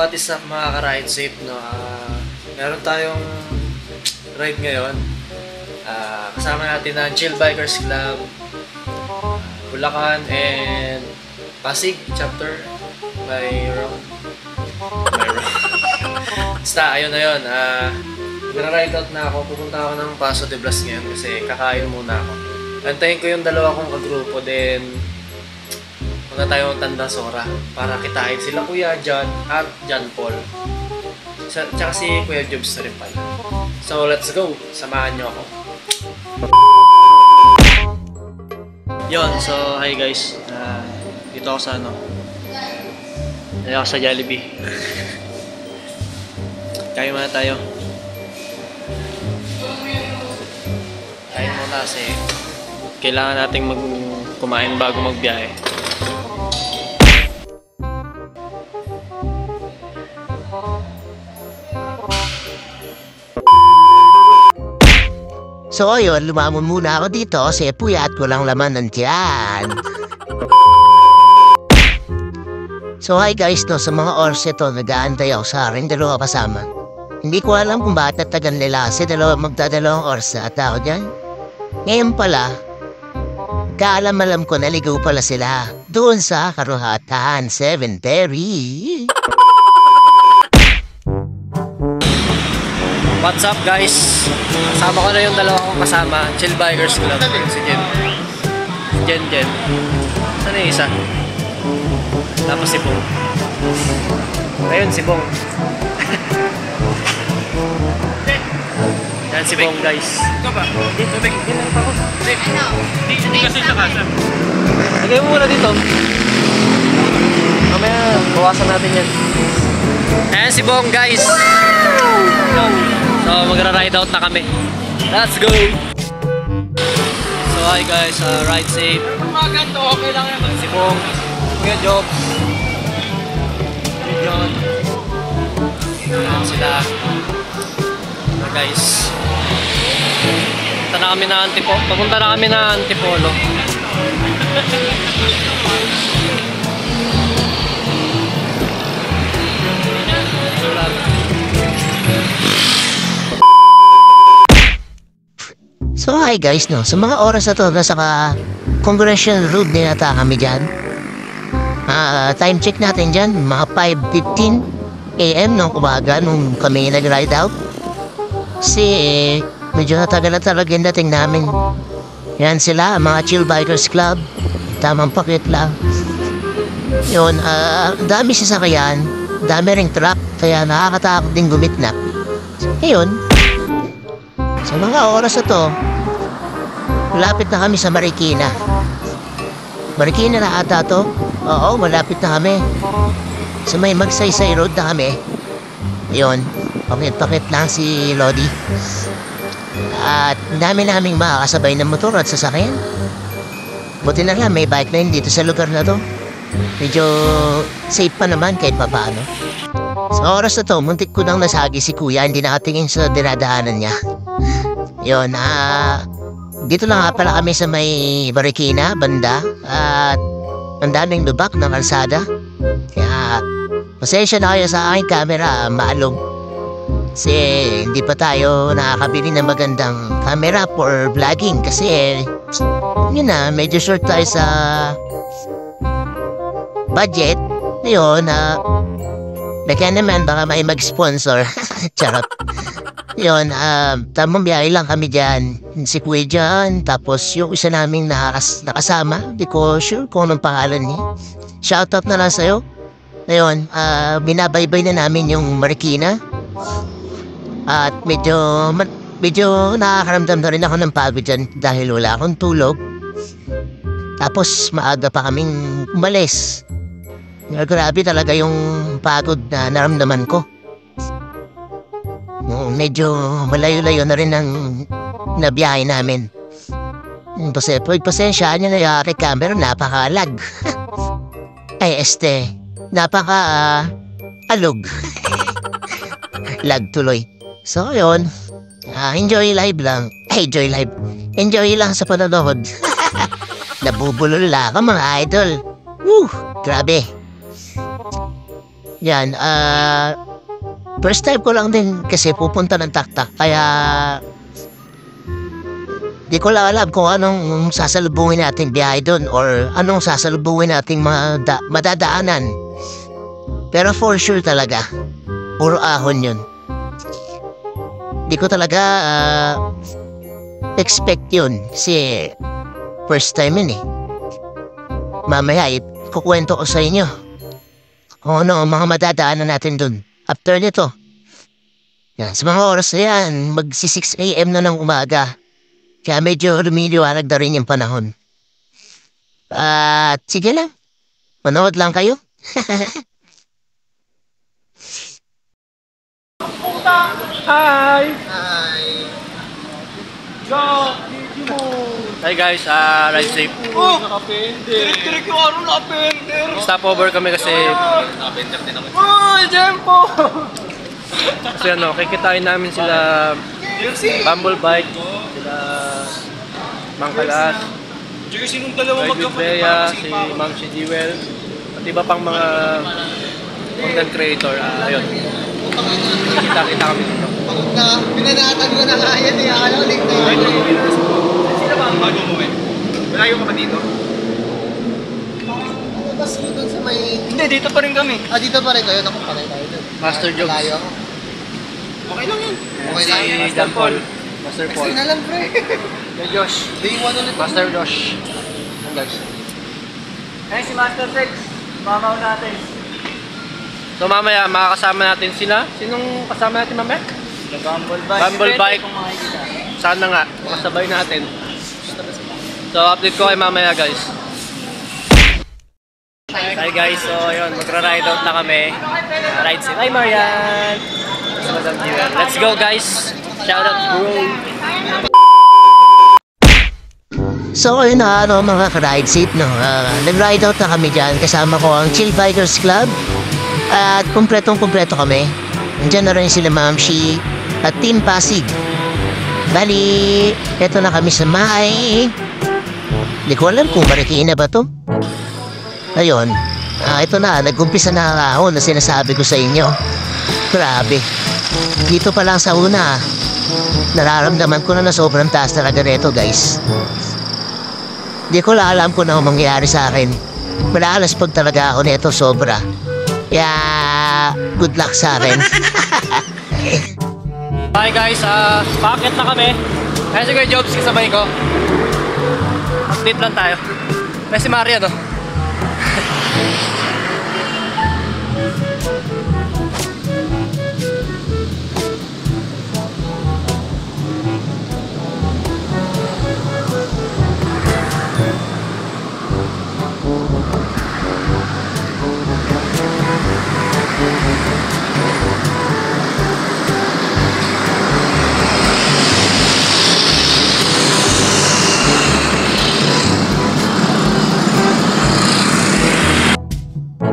What is up mga ka-ride safe, no? Meron tayong ride ngayon. Kasama natin ang Chill Bikers Club, Bulacan, and Pasig chapter by Ron. Basta, ayun na yun. Gra-ride out na ako. Pupunta ako ng Paso de Blas ngayon kasi kakain muna ako. Antayin ko yung dalawa kong kagrupo, then punta tayo ng Tandasora para kitain sila Kuya John at John Paul. Tsaka si Kuya Jobs na rin pala. So let's go! Samahan nyo ako. Yon, so hi guys. Dito ako sa ano. Dito ako sa Jollibee. Kain muna tayo. Kain muna kasi kailangan nating kumain bago magbiyahe. So ayun, lumamon muna ako dito kasi puyat ko lang laman ng tiyan. So hi guys, no, sa mga oras ito, nag-aantay ako sa aking dalawa kasama. Hindi ko alam kung bakit natagan nila kasi magdadalawang oras na at ako dyan. Ngayon pala, kaalam-alam ko naligaw pala sila doon sa Karuhatan Cemetery. What's up guys? Kasama ko na yung dalawa kong kasama, Chill Bikers Club. Si Jen. Jen. Saan yung isa? Tapos si Bong. Ayun si Bong. Yan si Bong guys. Ito ba? Tubig. Hindi kasi sa kasa. Lagay mo muna dito. Mamaya, bawasan natin yan. Ayan si Bong guys. So magra-ride out na kami. Let's go! So hi guys, ride safe. Mga ganito, okay lang naman. Si Bong, Kuya Jobs, Kuya John. Ayan sila. Guys. Papunta na kami na Antipolo. So hi guys, no, sa mga oras na to, nasa Congressional Road na yata kami dyan. Time check natin dyan, mga 5:15 AM nung umaga nung kami nag-ride out. Kasi medyo natagal na talaga yung dating namin. Yan sila, mga Chill Bikers Club. Tamang pakit lang. Yun, dami sasakyan, dami ring truck, kaya nakakatakot din gumitnap. Ayun, sa mga oras na to, malapit na kami sa Marikina. Marikina na ata to? Oo, malapit na kami. Sa may Magsaysay Road na kami. Yun, pakit-pakit lang si Lodi. At dami naming makakasabay ng motor at sasakyan. Buti na lang, may bike lane dito sa lugar na to. Medyo safe pa naman kahit papaano. Sa oras na to, muntik ko nang nasagi si Kuya, hindi nakatingin sa dinadaanan niya. Yun, dito lang nga pala kami sa may Marikina, banda. At ang daming lubak ng kalsada. Kaya, pasensya na kayo sa aking camera, maalog. Kasi hindi pa tayo nakakabili ng magandang camera for vlogging. Kasi, yun na, medyo short tayo sa budget. Yun, kaya naman baka may mag-sponsor. Charot. Yun, tamang biyahe lang kami dyan. Si Kuya dyan, tapos yung isa naming nakasama. Hindi ko sure kung anong pangalan niya. Shoutout na lang sa'yo. Ayun, binabaybay na namin yung Marikina. At medyo nakakaramdam na rin ako ng pagod dyan dahil wala akong tulog. Tapos maaga pa kaming umalis. Grabe talaga yung pagod na naramdaman ko. Medyo malayo-layo na rin ang nabiyahe namin. Pasensya nyo na yung aking camera, napaka-lag. Ay, napaka-alog. Lag tuloy. So, yun. Enjoy live lang. Enjoy lang sa panonood. Nabubulol lang ako mga idol. Woo! Grabe. Yan, first time ko lang din kasi pupunta ng Taktak. Kaya, di ko lang alam kung anong sasalubungin nating biyahe doon or anong sasalubungin nating madadaanan. Pero for sure talaga, puro ahon yun. Di ko talaga expect yun kasi first time yun eh. Mamaya kukwento ko sa inyo kung ano mga madadaanan natin dun after nito. Yan, sa mga oras na yan, magsi 6 AM na ng umaga. Kaya medyo lumiliwanag na rin yung panahon. At sige lang, manood lang kayo. Hi! Hi! Go! Hi guys, ride safe. Oh! Nakapender! Direk yung ano, nakapender! Stopover kami kasi Nakapender din ako. Oh! Jempo! kasi ano, kikitain namin sila Bumble Bike, sila Mang Kalas, Jersey nung dalawa Lloyd Bea, si Ma'am si Jewel, at iba pang mga content creator. Ayun, kita-kita kami dito. Pinanatan ko na kaya niya. Alam ulit na yun. Sino ba ang bago mo eh? Malayo ka pa dito? Tapos doon sa may... Hindi, dito pa rin kami. dito pa rin kayo. Naku, patay tayo doon. Master Jobs, Layo ako. Okay lang yun. Okay lang. si John Paul, Master Paul, Kasi na lang, pre. si Josh, Day 1 ulit. Master Josh. Eh, si Master Sex. Mamaw natin. So mamaya makakasama natin sila. Sinong kasama natin mamaya? Bumble Bike. Bumble Bike. Kung makikita. Sana nga, makasabay natin. So update ko kay mamaya guys. Hi guys, so ayun, magra-ride out na kami. Ride safe. Hi Marian! Let's go guys! Shout out bro! So ayun na mga ka-ride seat no. Nag-ride out na kami dyan. Kasama ko ang Chill Bikers Club. At kumpletong-kumpleto kami. Nandiyan na rin sila Ma'am Shi at Team Pasig. Bali, eto na kami sa may... Hindi ko alam kung Marikina ba to. Ayun, ito na, nag-umpisa na ang ahon na sinasabi ko sa inyo. Grabe. Dito pa lang sa una, nararamdaman ko na sobrang taas talaga nito guys. Di ko lang alam kung ano mangyayari sa akin. Malalas pag talaga ako nito sobra. Kaya, good luck sa akin. Hi guys, packet na kami. Kaya si Kuya Jobs kasabay ko. Update lang tayo. May si Maria no?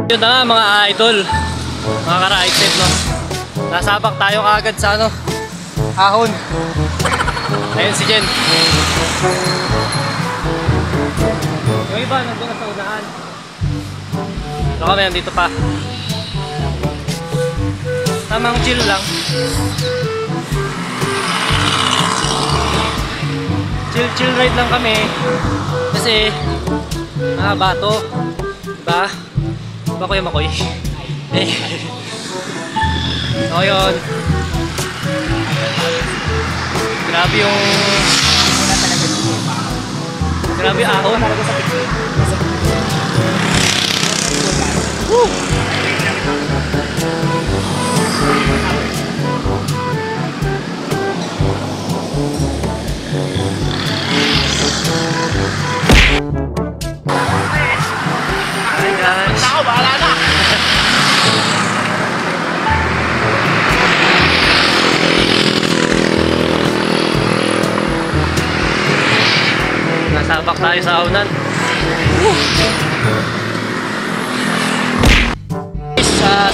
Yun na nga mga idol, mga ka-ride safe no. Nasabak tayo kaagad sa ano, ahon. Ayun si Jen. Yung iba nandun na sa unahan. Pero kami nandito pa. Tamang chill lang. Chill ride lang kami. Kasi bato. Diba? Diba Kuya Makoy? Eh. So yun. Grabe yung... Grabe yung ahon. Woo! Hi guys. Ako, bahala na! Nasabak tayo sa aunan.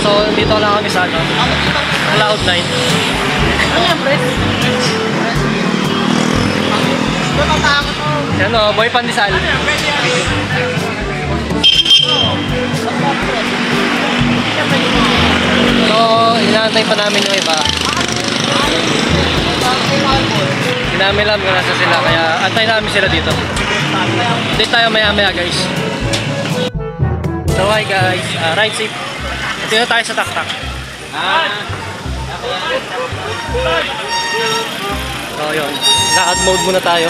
So dito lang kami sa ano, Cloud9. Ano yan, pre? Natatakot ako. Yan o, Boy Pandesal. So, inaantay pa namin yung iba. Hindi namin alam kung nasa sila, kaya antay namin sila dito. Dito tayo maya-maya guys. So hi guys, ride safe. Dito na tayo sa taktak. So yun, lakad mode muna tayo.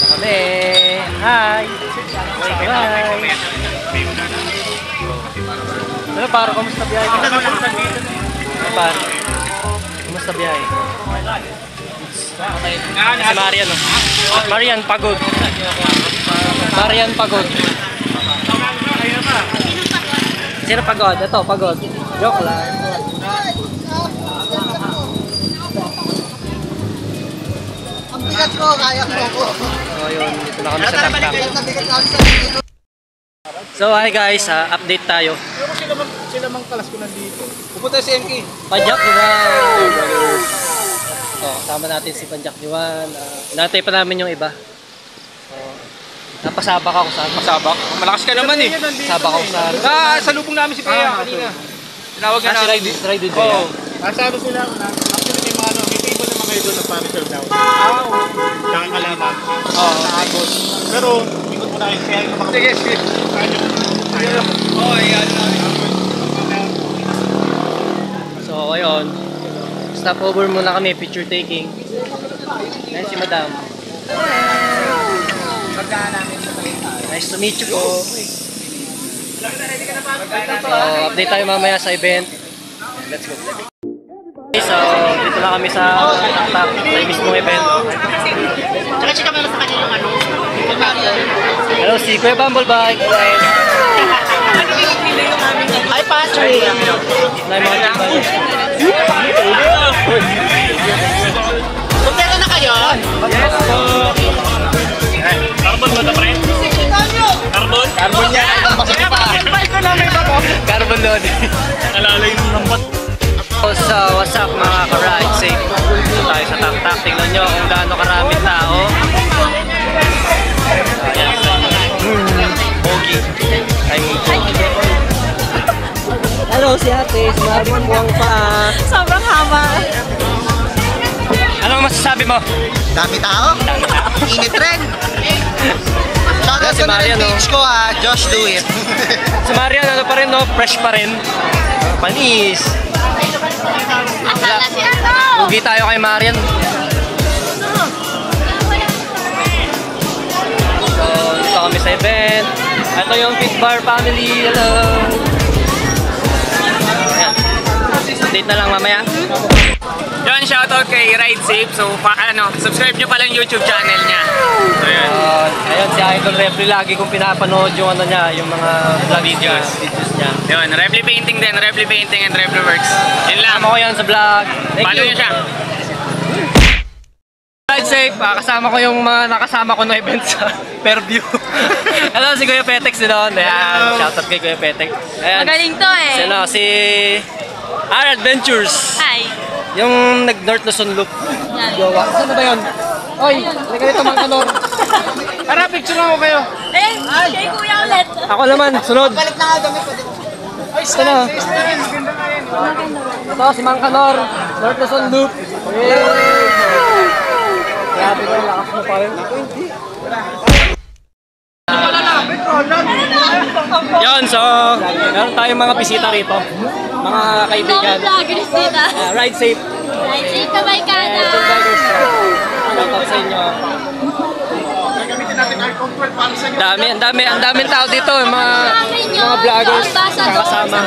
Kami. Hi. Hi. Ano paro, kamusta biyahe ka? Ano paro? Kamusta biyahe? Si Marian, no? Marian, pagod. Marian, pagod. Sino pagod? Ito, pagod. Joke lang. Ang bigat ko, kaya ko. So yun, dito na kami sa taktak. So hi guys, update tayo. Sila mang kalas ko nandito. Pupunta si MK. Panjak Diwan. So, kasama natin si Panjak Diwan. Inantay pa namin yung iba. So, napasabak ako sa Masabak. Malakas ka naman eh. Sabak ako sa Sa lubong namin si Pea kanina. Tinawag na si namin. Ride with Oo. Asado sila, actually may mga may people naman kayo doon na pa-reserve daw. Tsaka kalaman. Oo. Pero, ikot mo na kayo kaya yung Sige, sige. Oo, yan namin. So, ayun. Stopover muna kami, picture taking. Ayan si Madam. Nice to meet you po. So, update tayo mamaya sa event. Let's go. Okay, so, dito na kami sa taktak, sa mismong event. Tsaka mo sa kanya yung ano. Hello, si Kuya Bumblebike. Hi, Patrick! Na yung mga timbal. Kumpera na kayo? Carbon ba ito, friend? Carbon? Carbon yan. Carbon load. Alalay ng lambat. So, what's up mga ka-ride? Safe. Dito tayo sa taktak. Tingnan nyo kung gaano karaming tao. Ayan. Pogi. Ay, Pogi. Hello, si ate. Sumari mo buwang pa. Sobrang haba. Anong masasabi mo? Dami tao? Init rin. Shoutout Si sa Marian, no? page ko ha, Josh Do It. Si Marian, ano pa rin, no? Fresh pa rin. Panis. Akala si ano? Ugi tayo kay Marian. So, dito kami sa event. Ito yung Fit Bar family. Hello. Ayan. Update na lang mamaya. Yun, shoutout kay Ride Safe. So, subscribe nyo pala yung YouTube channel niya. So, yun. Ayun, si Idol Refri. Lagi kong pinapanood yung ano niya, yung mga videos niya. Yun, Refli Painting din. Refli Painting and Refli Works. Yun lang. Kasama ko yan sa vlog. Thank Follow you. nyo siya. Ride Safe, kasama ko yung mga nakasama ko na event sa Fairview. Hello, si Kuya Petex din doon. Ayan, shoutout kay Kuya Petex. Ayan. Magaling to eh. Si R Adventures. Hi. Yung nag-North Luzon Loop. Yan. Jowa. Saan na ba yun? Oy, ganito mga kanor. Tara, picture ako kayo. Eh, kay kuya ulit. Ako naman, sunod. Balik na nga kami pa din. Ito na. Ito, si Mang Kanor. North Luzon Loop. Grabe ko, lakas mo pa rin. Yun, so, meron tayong mga bisita rito. Mga kaibigan. Ito vloggers dito. Ride safe. Right, say kamay ka na. Shoutout sa inyo. Ang daming tao dito, mga vloggers kasama.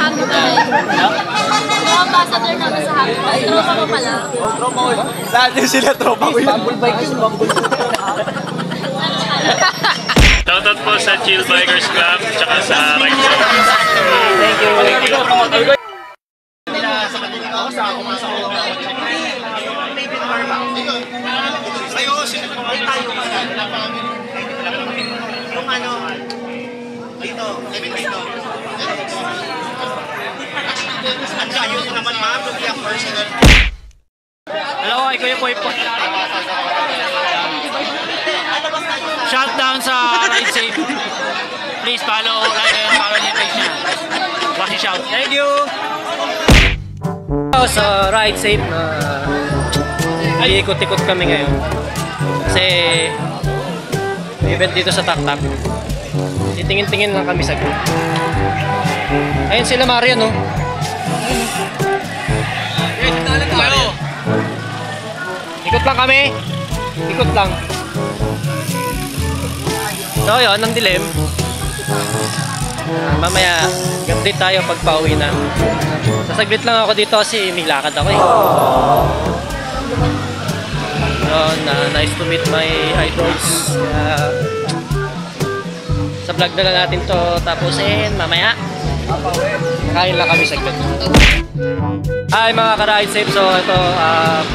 Mga ambassador namin sa Happy Bike. Tropa ko pala. Dati sila tropa ko yun. Bumblebike yun, Bumblebike. Shoutout po sa Chill Bikers Club tsaka sa Ride Safe. Thank you. Yung ano, dito, dito. Hello, kay Kuya Poy po. Shutdown sa Ride Safe. Please follow, like, and follow niya yung page niya. Watch and shout. Thank you! Sa Ride Safe na iikot-ikot kami ngayon. Kasi may event dito sa Tak-Tak. Titingin-tingin lang kami sa group. Ayun sila Mario, no? Ikot lang kami. Ikot lang. So yun, ang dilim. Mamaya, update tayo pag pauwi na. Sasaglit lang ako dito kasi may lakad ako eh. Yun, nice to meet my idols. Sa vlog na lang natin to tapusin mamaya. Kain lang kami saglit. Hi mga ka-Ride Safe. So ito,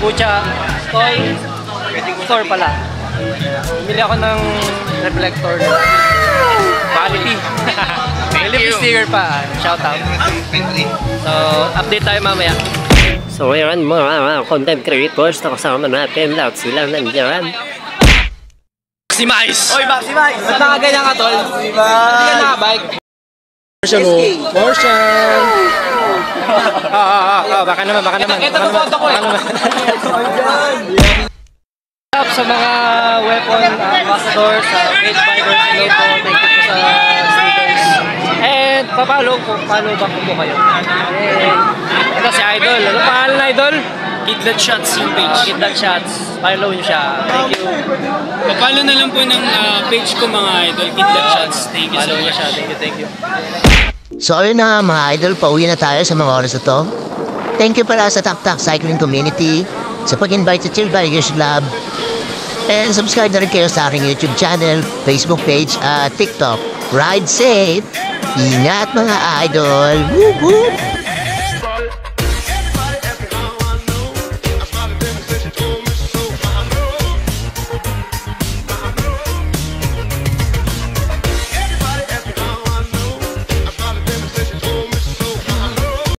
Pucha Toy Store pala. Bumili ako ng reflector. Quality. May live sticker pa. Shout out. So, update tayo mamaya. So ngayon mga content creators na kasama natin lahat sila nandiyan. Maximize! Oy, Maximize! Ba't nakaganyan ka, tol? Hindi ka nakabike. Portion! Baka naman. Ito na photo ko eh. Up sa mga weapon ambassadors, page bikers, hello po. Thank you po sa stickers. And papalo kung paano ba po kayo. And ito si Idol. Ano pangalan na Idol? Kidlat Shots yung page. Kidlat Shots. Follow nyo siya. Thank you. Papalo na lang po ng page ko mga idol. Kidlat Shots. Thank you so Follow nyo much. siya. Thank you. So ayun na mga idol, pauwi na tayo sa mga oras na to. Thank you pala sa Tak-Tak Cycling Community, sa pag-invite sa Chill Bikers Club, and subscribe na rin kayo sa aking YouTube channel, Facebook page, at TikTok. Ride safe! Ingat mga idol! Woo-hoo!